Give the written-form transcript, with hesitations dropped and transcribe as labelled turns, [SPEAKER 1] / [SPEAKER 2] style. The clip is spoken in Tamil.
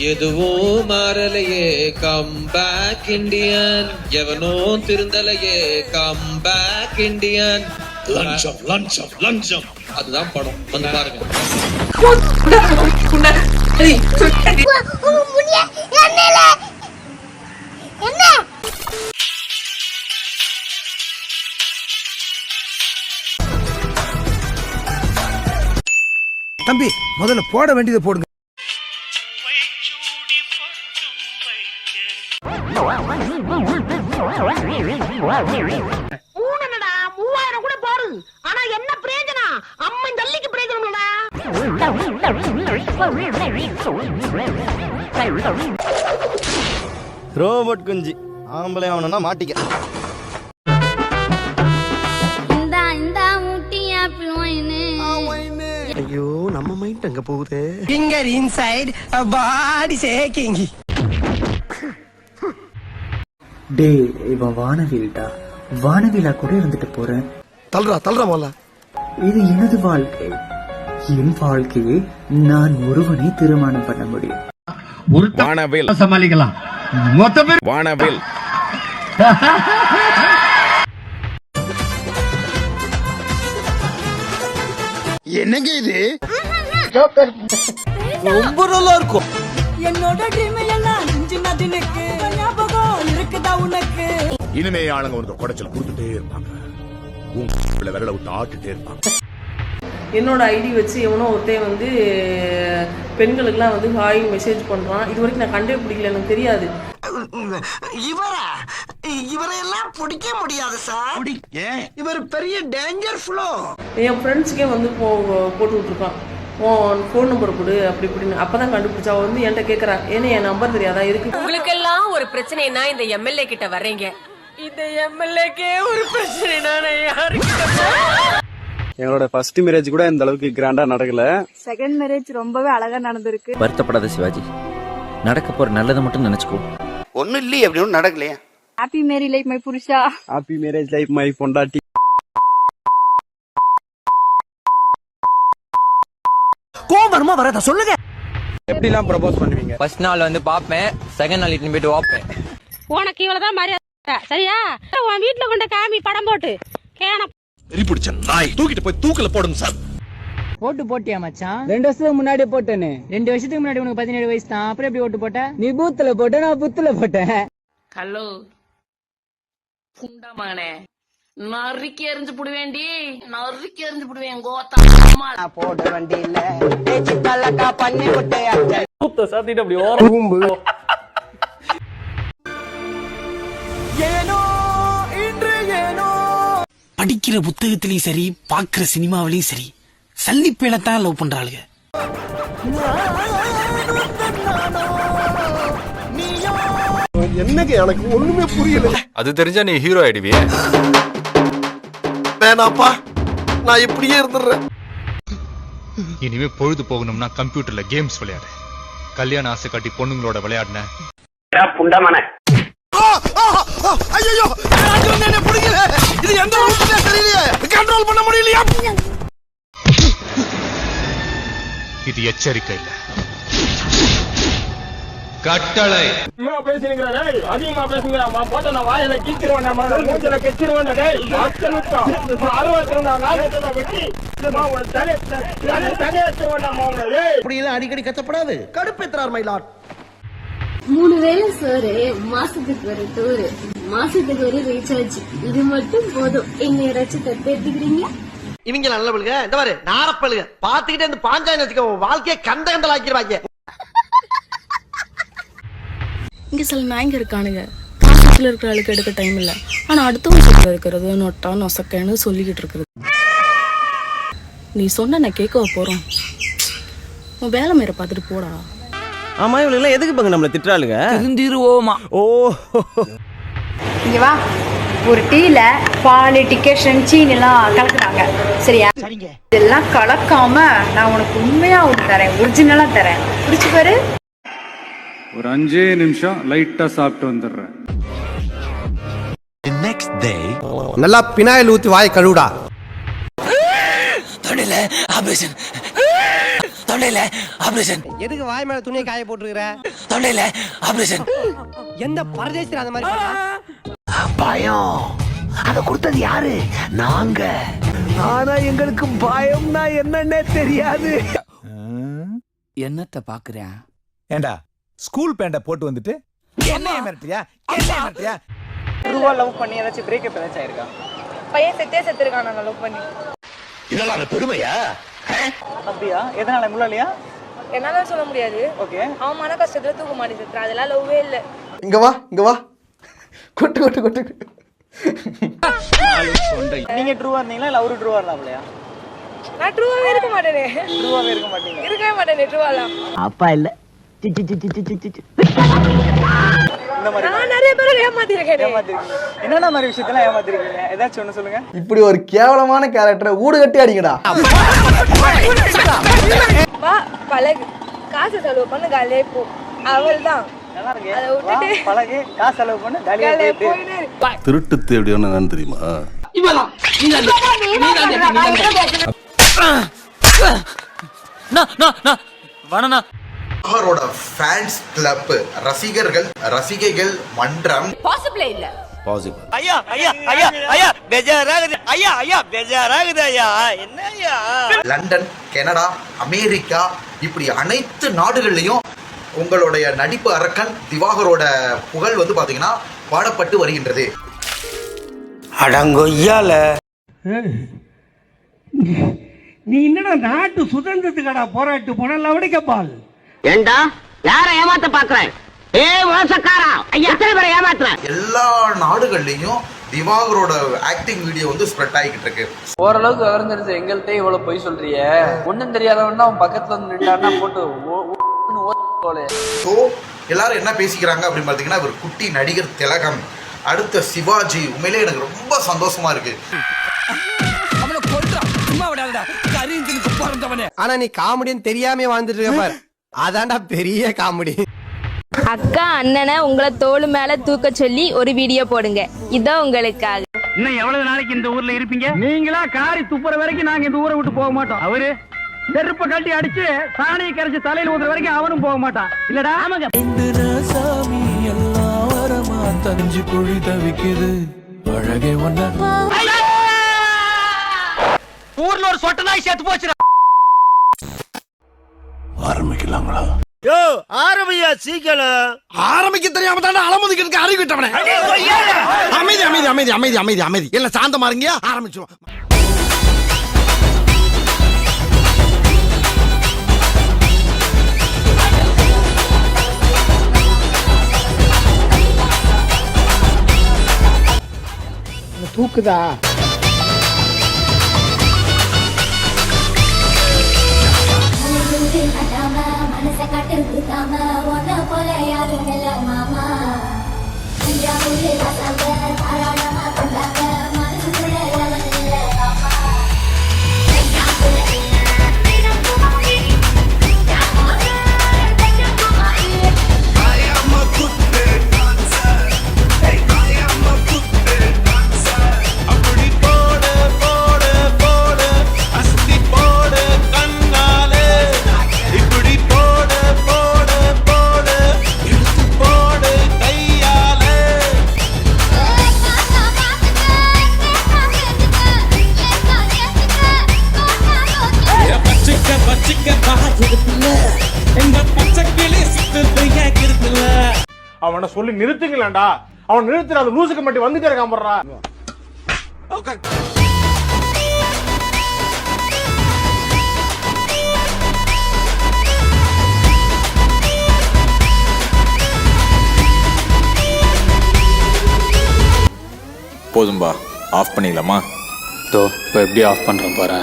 [SPEAKER 1] எதுவும் மாறலையே கம் பேக் இண்டியன், எவனோ திருந்தலையே கம் பேக் இண்டியன். லஞ்சம் லஞ்சம் லஞ்சம், அதுதான் படம், வந்து பாருங்க.
[SPEAKER 2] தம்பி முதல்ல போட வேண்டியதை போடுங்க.
[SPEAKER 3] கூட பாரு, ஆனா என்ன பிரயோஜனம்? அம்மன் ஜல்லிக்கு பிரயோஜனம்டா.
[SPEAKER 4] ரோபோட் குஞ்சு ஆம்பளை அவனா மாட்டிக்க.
[SPEAKER 2] ஐயோ நம்ம மைண்ட் அங்க போகுது. ஃபிங்கர் இன்சைட் பாடி ஷேக்கிங்.
[SPEAKER 5] டேய் இவன் வானவில்டா, வானவிலா கூட இருந்துட்டு போறேன்.
[SPEAKER 2] தள்ளுறா போல.
[SPEAKER 5] இது எனது வாழ்க்கை, என் வாழ்க்கையை நான் ஒருவனை திருமணம் பண்ண முடியும்.
[SPEAKER 6] வானவில்
[SPEAKER 7] சமாளிக்கலாம்.
[SPEAKER 6] வானவில்
[SPEAKER 2] என்னங்க இது? ரொம்ப நல்லா இருக்கும்.
[SPEAKER 3] என்னோட ட்ரீம் எல்லாம் சின்ன தினுக்கு ஞாபகம் இருக்குதா உனக்கு?
[SPEAKER 8] இனிமே ஆளுங்க உனக்கு குடைச்சல் கொடுத்துட்டே இருப்பாங்க, உங்களை விரல விட்டு ஆட்டுட்டே இருப்பாங்க.
[SPEAKER 9] என்னோட ஐடி வச்சு எவனோ ஒருத்தையும் வந்து பெண்களுக்குலாம் வந்து ஹாய் மெசேஜ் பண்றான். இது வரைக்கும் நான் கண்டே பிடிக்கல, எனக்கு தெரியாது.
[SPEAKER 2] இவரையெல்லாம் பிடிக்க முடியாது சார். இவர் பெரிய டேஞ்சர் ஃப்ளோ.
[SPEAKER 9] என் ஃப்ரெண்ட்ஸுக்கே வந்து போட்டு விட்டுருக்கான், ஃபோன் நம்பர் கொடு அப்படி இப்படின்னு. அப்பதான் கண்டுபிடிச்சா வந்து என்கிட்ட கேட்கறா, ஏன்னா என் நம்பர் தெரியாதா எதுக்கு?
[SPEAKER 3] உங்களுக்கெல்லாம் ஒரு பிரச்சனைனா இந்த எம்எல்ஏ கிட்ட வர்றீங்க, இந்த எம்எல்ஏக்கே ஒரு பிரச்சனைனா நான் யாருக்கிட்ட?
[SPEAKER 4] எங்களோட ஃபர்ஸ்ட் மேரேஜ் கூட இந்த அளவுக்கு கிராண்டா நடக்கல.
[SPEAKER 3] செகண்ட் மேரேஜ் ரொம்பவே அழகா நடந்திருக்கு.
[SPEAKER 5] வருத்தப்படாத சிவாஜி, நடக்க போற நல்லதை மட்டும் நினைச்சுக்கோ.
[SPEAKER 2] ஒன்னும் இல்லையே, அப்படி ஒன்னும் நடக்கலையா?
[SPEAKER 3] Happy Mary life my Purusha.
[SPEAKER 4] Happy marriage life my பொண்டாட்டி.
[SPEAKER 2] கோவமா வரத சொல்லுங்க.
[SPEAKER 4] எப்படிலாம் ப்ரப்போஸ் பண்ணுவீங்க?
[SPEAKER 1] ஃபர்ஸ்ட் நாள் வந்து பாப்பேன், செகண்ட் நாள் இட்டுன்னு போயிட்டு வாப்பேன்.
[SPEAKER 3] உனக்கு இவ்வளவுதான் மரியாதை, சரியா? உன் வீட்டுல கொண்ட காமி படம் போட்டு கேன
[SPEAKER 8] பிடிச்ச நாய் தூக்கிட்டு போய் தூக்கல போடுங்க சார்.
[SPEAKER 9] ஓட்டு போட்டியா மச்சான்? 2 வருஷத்துக்கு முன்னாடி போட்டேன்னு. 2 வருஷத்துக்கு முன்னாடி உனக்கு 17 வயசு தான், அப்புறம் எப்படி ஓட்டு போட்ட? நீ பூத்துல போட்ட, நான் புத்துல போட்டேன். ஹலோ புண்டமானே, நறுக்கி எறிஞ்சு புடுவேண்டி, நறுக்கி எறிஞ்சு புடுவேன் கோத்தா
[SPEAKER 2] போட வண்டியில சிக்கலக்கா பண்ணி விட்டு
[SPEAKER 4] பூத்த சாத்திட்டு அப்படி ஓரம்பு.
[SPEAKER 2] ஏனோ இன்று ஏனோ.
[SPEAKER 7] படிக்கிற புத்தகத்திலயும் சரி, பாக்குற சினிமாவிலயும் சரி, சல்லிப்பேலத்தான் லவ் பண்றாளுங்க.
[SPEAKER 2] என்னங்க எனக்கு ஒண்ணுமே புரியல.
[SPEAKER 6] அது தெரிஞ்சா நீ ஹீரோ ஆயிடுவியே.
[SPEAKER 2] வேணாப்பா, நான் இப்படியே இருந்துடுறேன்.
[SPEAKER 8] இனிமே பொழுது போகணும்னா கம்ப்யூட்டர்ல கேம்ஸ் விளையாடு. கல்யாண ஆசை காட்டி பொண்ணுங்களோட விளையாடுன
[SPEAKER 4] புண்டமான.
[SPEAKER 2] ஐயோ என்ன புரியல. இது எந்த ரூட்ல தெரியலையே, கண்ட்ரோல் பண்ண முடியலையா?
[SPEAKER 8] இது எச்சரிக்கை இல்ல, கட்டளை.
[SPEAKER 4] அதிகமா பேசுங்க, போட்ட நான் வாயில கீச்சிருவேன், மூஞ்சில கெச்சிருவேன்.
[SPEAKER 2] அப்படியெல்லாம் அடிக்கடி கத்தப்படாது, கடுப்பேத்துறார் மயிலாட்.
[SPEAKER 3] 3 வேளை சோறு, மாசத்துக்கு ஒரு டூரு, மாசத்துக்கு ஒரு ரீசார்ஜ், இது மட்டும் போதும். என்ன யாராச்சும் தப்பேத்துக்கிறீங்க?
[SPEAKER 2] இவங்க நல்லவளுங்க, இந்த மாதிரி நாரப்பழுங்க பாத்துக்கிட்டே இந்த பாஞ்சாயிரம் வச்சுக்க வாழ்க்கையை கண்டலாக்கிடுவாங்க.
[SPEAKER 9] இங்க சில நாய்ங்க இருக்கானுங்க, காசுல இருக்கிற ஆளுக்கு எடுக்க டைம் இல்ல, ஆனா அடுத்தவங்க வீட்டுல இருக்கிறது நொட்டா நொசக்கன்னு சொல்லிக்கிட்டு இருக்கிறது. நீ சொன்ன நான் கேட்க போறோம், உன் வேலை மேல பாத்துட்டு போடா.
[SPEAKER 4] ஆமா, இவங்க எதுக்கு பாங்க நம்மள திட்டுறாளுங்க?
[SPEAKER 7] திருந்திருவோமா?
[SPEAKER 4] ஓ
[SPEAKER 3] இங்க வா, ஒரு டீல பாலிட்டிகேஷன் சீனி எல்லாம் கலக்குறாங்க, சரியா? இதெல்லாம் கலக்காம நான் உனக்கு உண்மையா ஒன்று தரேன், ஒரிஜினலா தரேன், குடிச்சு பாரு.
[SPEAKER 7] ஒரு 5 நிமிஷம் லைட்டா சாப்பிட்டு வந்துடுறேன்.
[SPEAKER 2] நல்லா பினாயில் ஊத்தி வாய் கழுவுடா.
[SPEAKER 7] தொடையில ஆபரேஷன், தொண்டையில ஆபரேஷன்.
[SPEAKER 2] எதுக்கு வாய் மேல துணியை காய போட்டுருக்கிற?
[SPEAKER 7] தொண்டையில ஆபரேஷன்.
[SPEAKER 2] எந்த பரதேசி அந்த மாதிரி பயம் அத கொடுத்தது யாரு? நாங்க. ஆனா எங்களுக்கு பயம்னா என்னன்னே தெரியாது.
[SPEAKER 7] என்னத்த பாக்குறேன்?
[SPEAKER 6] ஏண்டா ஸ்கூல் பேண்ட போட்டு வந்துட்டு என்ன மிரட்டியா? என்ன மிரட்டியா?
[SPEAKER 2] ட்ரூவா லவ் பண்ணி ஏதாச்சும் பிரேக்கப் ஏதாச்சும் ஆயிருக்கா?
[SPEAKER 3] பையன் செத்துருக்கான் நான் லவ் பண்ணி.
[SPEAKER 2] இதெல்லாம் பெருமையா?
[SPEAKER 4] அப்படியா? எதனால முள்ளாலியா?
[SPEAKER 3] என்னால சொல்ல முடியாது.
[SPEAKER 4] ஓகே.
[SPEAKER 3] அவன் மன கஷ்டத்துல தூக்க மாட்டி செத்துறான். அதெல்லாம் லவ்வே இல்ல.
[SPEAKER 2] இங்க வா கொட்டு.
[SPEAKER 4] நீங்க ட்ரூவா இருந்தீங்களா இல்ல அவரு ட்ரூவா இருந்தாப்லையா?
[SPEAKER 3] நான் ட்ரூவாவே இருக்க மாட்டேனே.
[SPEAKER 4] ட்ரூவாவே இருக்க மாட்டீங்க.
[SPEAKER 3] இருக்கவே மாட்டேனே ட்ரூவாலாம்.
[SPEAKER 2] அப்பா இல்ல.
[SPEAKER 4] இந்த மாதிரி
[SPEAKER 3] நான் நிறைய பேரை ஏமாத்திருக்கேன்.
[SPEAKER 4] ஏமாத்திருக்கீங்க. என்னென்ன மாதிரி விஷயத்தெல்லாம் ஏமாத்திருக்கீங்க? ஏதாச்சும் ஒண்ணு சொல்லுங்க.
[SPEAKER 2] இப்படி ஒரு கேவலமான கேரக்டரை ஊடு கட்டி அடிங்கடா.
[SPEAKER 3] வா பழகு, காசு செலவு பண்ணு, காலையே போ. அவள்தான்.
[SPEAKER 4] நல்லா இருக்கு.
[SPEAKER 3] அதை விட்டுட்டு
[SPEAKER 4] பழகு, காசு செலவு பண்ணு, ஜாலியா போயிட்டு.
[SPEAKER 3] போயிடு.
[SPEAKER 6] திருட்டு தேடி என்னன்னு தெரியுமா?
[SPEAKER 10] அவரோட ஃபேன்ஸ் கிளப், ரசிகைகள் மன்றம்
[SPEAKER 3] பாசிபிளே இல்ல.
[SPEAKER 6] பாசிபிள்.
[SPEAKER 2] ஐயா பெஜாராகுது. ஐயா பெஜாராகுது ஐயா. என்ன ஐயா?
[SPEAKER 10] லண்டன், கனடா, அமெரிக்கா இப்படி அனைத்து நாடுகள்லயும் உங்களுடைய நடிப்பு அரக்கன் திவாகரோட புகழ் வந்து பாத்தீங்கன்னா பாடப்பட்டு வருகின்றது.
[SPEAKER 2] அடங்கொய்யால நீ என்னடா நாட்டு சுதந்திரத்துக்கடா போராட்டு போன லவடிக்கப்பால்.
[SPEAKER 11] ஏண்டா யார ஏமாத்த பாக்குறேன்? ஏ மோசக்காரா, எத்தனை பேரை ஏமாத்துறேன்?
[SPEAKER 10] எல்லா நாடுகள்லயும் திவாகரோட ஆக்டிங் வீடியோ வந்து ஸ்ப்ரெட் ஆகிட்டு இருக்கு.
[SPEAKER 4] ஓரளவுக்கு விவரம் தெரிஞ்ச எங்கள்கிட்ட இவ்வளவு பொய் சொல்றிய. ஒண்ணும் தெரியாதவன்னா அவன் பக்கத்துல வந்து நின்றான்னா போட்டு
[SPEAKER 10] ஸோ எல்லாரும் என்ன பேசிக்கிறாங்க அப்படின்னு பார்த்தீங்கன்னா, ஒரு குட்டி நடிகர் திலகம், அடுத்த சிவாஜி. உண்மையிலே எனக்கு ரொம்ப சந்தோஷமா இருக்கு.
[SPEAKER 2] ஆனா நீ காமெடின்னு தெரியாம வாழ்ந்துட்டு இருக்க பாரு, அதான்டா பெரிய காமெடி.
[SPEAKER 9] அக்கா அண்ணனை உங்களை தோளு மேல தூக்க சொல்லி ஒரு வீடியோ போடுங்க. இதோ உங்களுக்காக.
[SPEAKER 4] இன்னும் எவ்வளவு நாளைக்கு இந்த ஊர்ல இருப்பீங்க? நீங்களா காரி துப்புற வரைக்கும் நாங்க இந்த ஊரை விட்டு போக மாட்டோம். அவரு செருப்ப கட்டி அடிச்சு சாணியை கரைச்சு தலையில ஊதுற வரைக்கும் அவனும் போக மாட்டான். இல்லடா? ஆமாங்க.
[SPEAKER 7] தஞ்சு குழி தவிக்குது அழகே ஒன்ன.
[SPEAKER 2] ஊர்ல ஒரு சொட்ட நாய் செத்து போச்சுடா.
[SPEAKER 6] ஆரம்பிக்கலாங்களா?
[SPEAKER 2] யோ ஆரம்பியா சீக்கிரம்.
[SPEAKER 7] ஆரம்பிக்க தெரியாம தானே அலமுதிக்கிறதுக்கு அறிவு விட்டவனே. அமைதி அமைதி அமைதி அமைதி அமைதி அமைதி எல்லாம் சாந்தமா இருங்க. ஆரம்பிச்சிருவோம்.
[SPEAKER 2] தூக்குதா?
[SPEAKER 11] மனசை கட்டு கொடுக்காம ஒன்ன போல யாரும் இல்ல மாமா. தாராளமா கொண்டாங்க மனசுக்குள்ள இல்ல மாமா.
[SPEAKER 4] அவனை சொல்லி நிறுத்துங்களேன்டா. அவன் நிறுத்துற அந்த லூசுக்கு மட்டும் வந்துட்டே இருக்கான் போடுறா.
[SPEAKER 6] போதும்பா, ஆஃப் பண்ணிடலாமா?
[SPEAKER 7] இப்போ எப்படி ஆஃப் பண்றேன் பாரு.